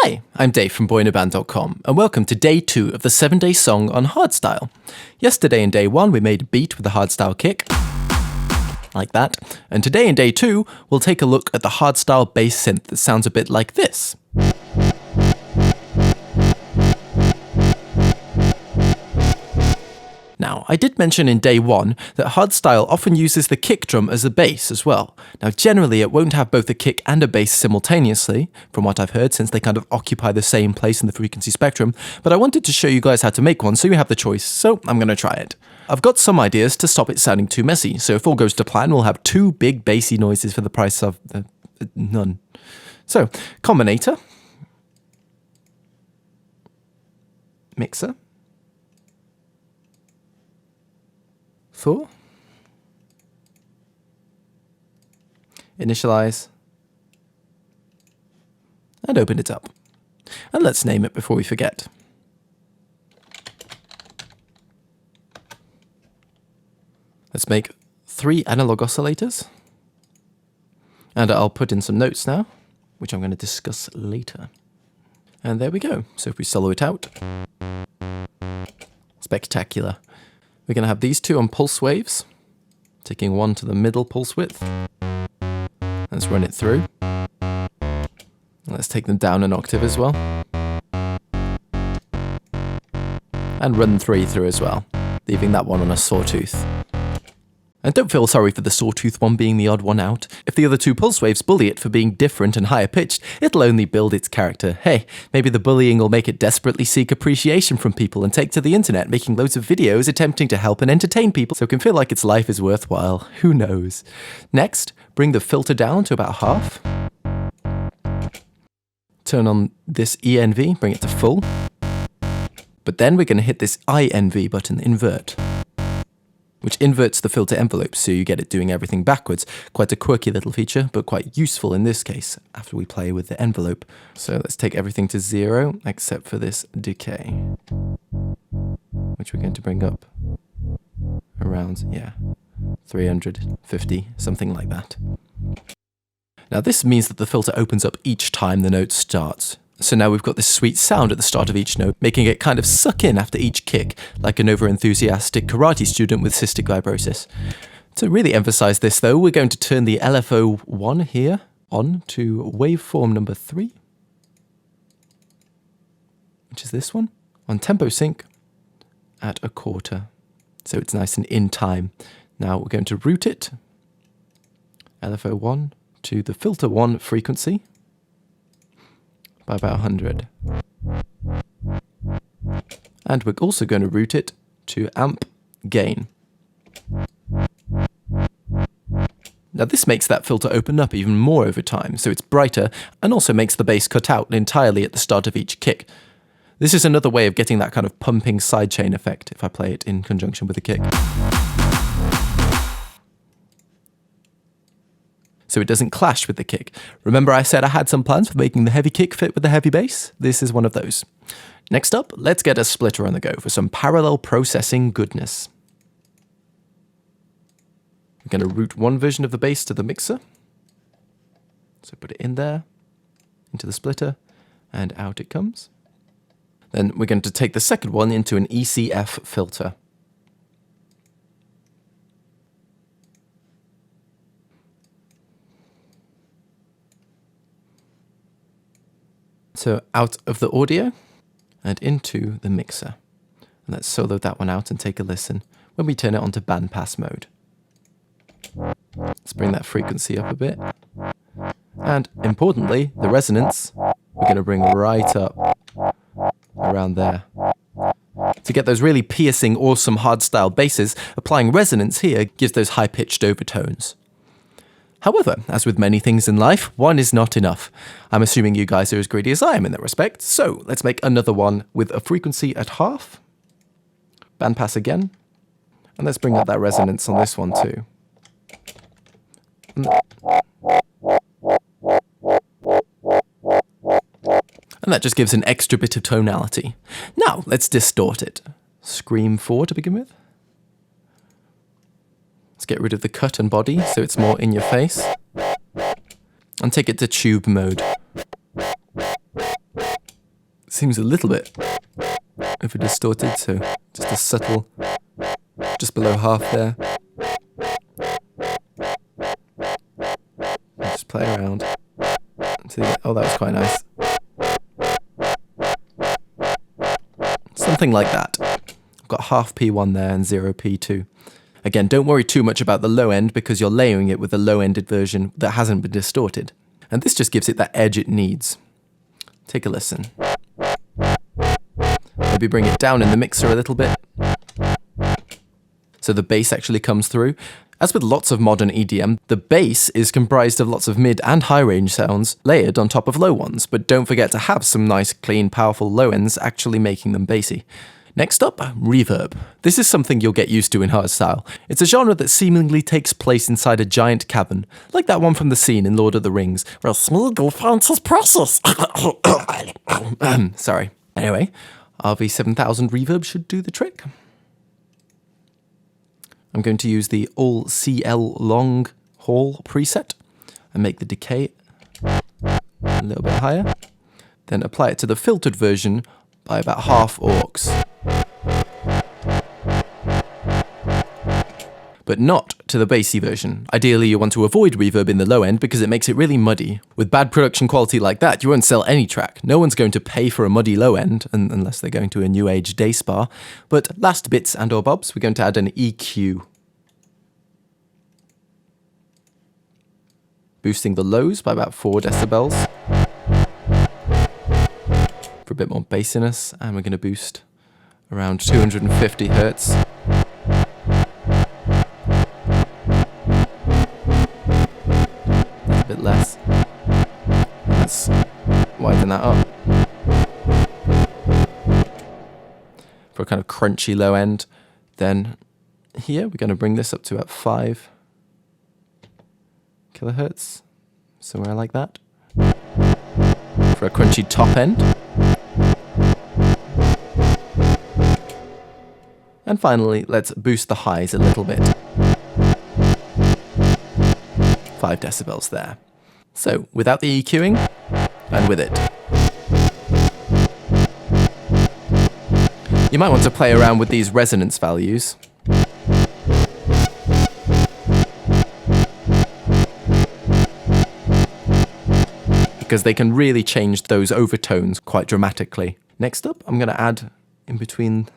Hi, I'm Dave from Boyinaband.com, and welcome to day 2 of the 7-day song on Hardstyle. Yesterday in day 1 we made a beat with the Hardstyle kick, like that, and today in day 2 we'll take a look at the Hardstyle bass synth that sounds a bit like this. Now, I did mention in day 1 that Hardstyle often uses the kick drum as a bass as well. Now, generally it won't have both a kick and a bass simultaneously, from what I've heard, since they kind of occupy the same place in the frequency spectrum, but I wanted to show you guys how to make one so you have the choice, so I'm going to try it. I've got some ideas to stop it sounding too messy, so if all goes to plan, we'll have 2 big bassy noises for the price of none. So, combinator, mixer, 4, initialize, and open it up. And let's name it before we forget. Let's make 3 analog oscillators. And I'll put in some notes now, which I'm going to discuss later. And there we go. So if we solo it out, spectacular. We're going to have these 2 on pulse waves, taking 1 to the middle pulse width. Let's run it through. Let's take them down an octave as well. And run 3 through as well, leaving that one on a sawtooth. And don't feel sorry for the sawtooth one being the odd one out. If the other 2 pulse waves bully it for being different and higher pitched, it'll only build its character. Hey, maybe the bullying will make it desperately seek appreciation from people and take to the internet, making loads of videos attempting to help and entertain people so it can feel like its life is worthwhile. Who knows? Next, bring the filter down to about half. Turn on this ENV, bring it to full. But then we're going to hit this INV button, invert, which inverts the filter envelope, so you get it doing everything backwards. Quite a quirky little feature, but quite useful in this case, after we play with the envelope. So let's take everything to 0, except for this decay, which we're going to bring up around, 350, something like that. Now this means that the filter opens up each time the note starts. So now we've got this sweet sound at the start of each note, making it kind of suck in after each kick, like an over-enthusiastic karate student with cystic fibrosis. To really emphasize this though, we're going to turn the LFO1 here on to waveform number 3, which is this one, on tempo sync at 1/4. So it's nice and in time. Now we're going to route it, LFO1, to the filter 1 frequency, by about 100. And we're also going to route it to amp gain. Now this makes that filter open up even more over time, so it's brighter, and also makes the bass cut out entirely at the start of each kick. This is another way of getting that kind of pumping sidechain effect if I play it in conjunction with a kick. So it doesn't clash with the kick. Remember I said I had some plans for making the heavy kick fit with the heavy bass? This is one of those. Next up, let's get a splitter on the go for some parallel processing goodness. We're going to route one version of the bass to the mixer. So put it in there, into the splitter, and out it comes. Then we're going to take the second one into an ECF filter. So out of the audio and into the mixer. And let's solo that one out and take a listen when we turn it onto bandpass mode. Let's bring that frequency up a bit. And importantly, the resonance, we're going to bring right up around there. To get those really piercing, awesome hardstyle basses, applying resonance here gives those high-pitched overtones. However, as with many things in life, one is not enough. I'm assuming you guys are as greedy as I am in that respect, so let's make another one with a frequency at half. Bandpass again. And let's bring up that resonance on this one too. And that just gives an extra bit of tonality. Now, let's distort it. Scream 4 to begin with. Let's get rid of the cut and body so it's more in your face. And take it to tube mode. Seems a little bit over distorted, so just a subtle, just below half there. Just play around until you get, oh, that was quite nice. Something like that. I've got half P1 there and 0 P2. Again, don't worry too much about the low end because you're layering it with a low-ended version that hasn't been distorted. And this just gives it that edge it needs. Take a listen. Maybe bring it down in the mixer a little bit, so the bass actually comes through. As with lots of modern EDM, the bass is comprised of lots of mid and high range sounds layered on top of low ones, but don't forget to have some nice, clean, powerful low ends actually making them bassy. Next up, reverb. This is something you'll get used to in hardstyle. It's a genre that seemingly takes place inside a giant cavern, like that one from the scene in Lord of the Rings, where Smeagol finds his precious. Sorry. Anyway, RV7000 reverb should do the trick. I'm going to use the all CL long haul preset and make the decay a little bit higher. Then apply it to the filtered version by about half aux. But not to the bassy version. Ideally, you want to avoid reverb in the low end because it makes it really muddy. With bad production quality like that, you won't sell any track. No one's going to pay for a muddy low end, unless they're going to a new age day spa. But last bits and or bobs, we're going to add an EQ. Boosting the lows by about 4 decibels. For a bit more bassiness, and we're going to boost around 250 hertz. A bit less. Let's widen that up. For a kind of crunchy low end. Then here we're going to bring this up to about 5 kilohertz, somewhere like that. For a crunchy top end. And finally, let's boost the highs a little bit. 5 decibels there. So, without the EQing, and with it. You might want to play around with these resonance values. Because they can really change those overtones quite dramatically. Next up, I'm going to add in between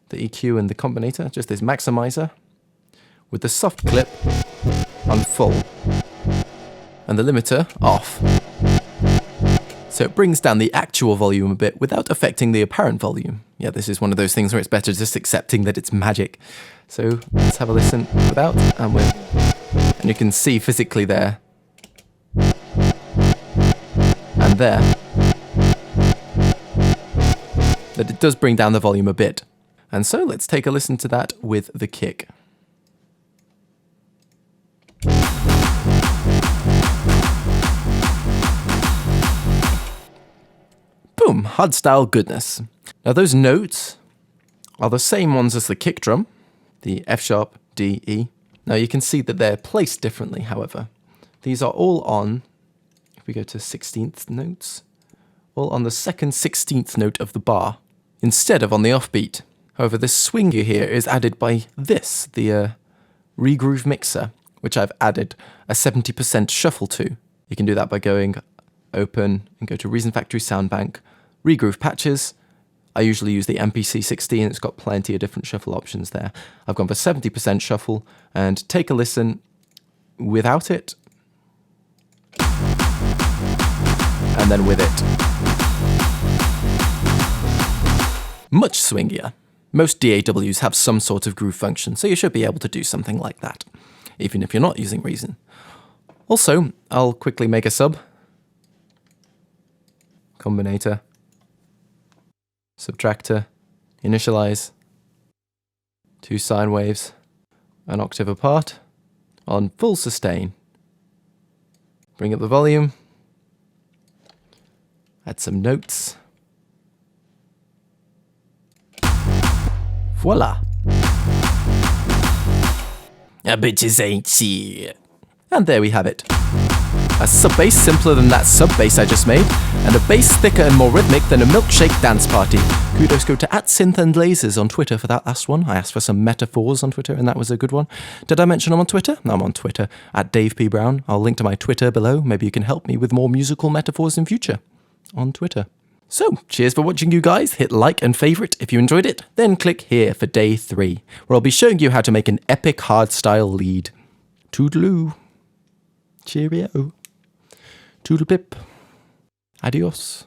the EQ and the combinator, just this maximizer with the soft clip on full and the limiter off. So it brings down the actual volume a bit without affecting the apparent volume. Yeah, this is one of those things where it's better just accepting that it's magic. So let's have a listen without and with. And you can see physically there and there that it does bring down the volume a bit. And so let's take a listen to that with the kick. Boom, hardstyle goodness. Now those notes are the same ones as the kick drum, the F sharp, D, E. Now you can see that they're placed differently, however. These are all on, if we go to 16th notes, all on the second 16th note of the bar, instead of on the offbeat. However, this swing you hear is added by this, the Regroove mixer, which I've added a 70% shuffle to. You can do that by going open and go to Reason Factory Sound Bank, Regroove patches. I usually use the MPC 16, it's got plenty of different shuffle options there. I've gone for 70% shuffle, and take a listen without it, and then with it. Much swingier. Most DAWs have some sort of groove function, so you should be able to do something like that, even if you're not using Reason. Also, I'll quickly make a sub. Combinator. Subtractor. Initialize. 2 sine waves. An octave apart. On full sustain. Bring up the volume. Add some notes. Voila! I bet you ain't see. And there we have it. a sub bass simpler than that sub bass I just made, and a bass thicker and more rhythmic than a milkshake dance party. Kudos go to @synth and lasers on Twitter for that last one. I asked for some metaphors on Twitter, and that was a good one. Did I mention I'm on Twitter? I'm on Twitter @Dave P. Brown. I'll link to my Twitter below. Maybe you can help me with more musical metaphors in future on Twitter. So, cheers for watching, you guys. Hit like and favourite if you enjoyed it. Then click here for day 3, where I'll be showing you how to make an epic hardstyle lead. Toodaloo. Cheerio. Toodle pip. Adios.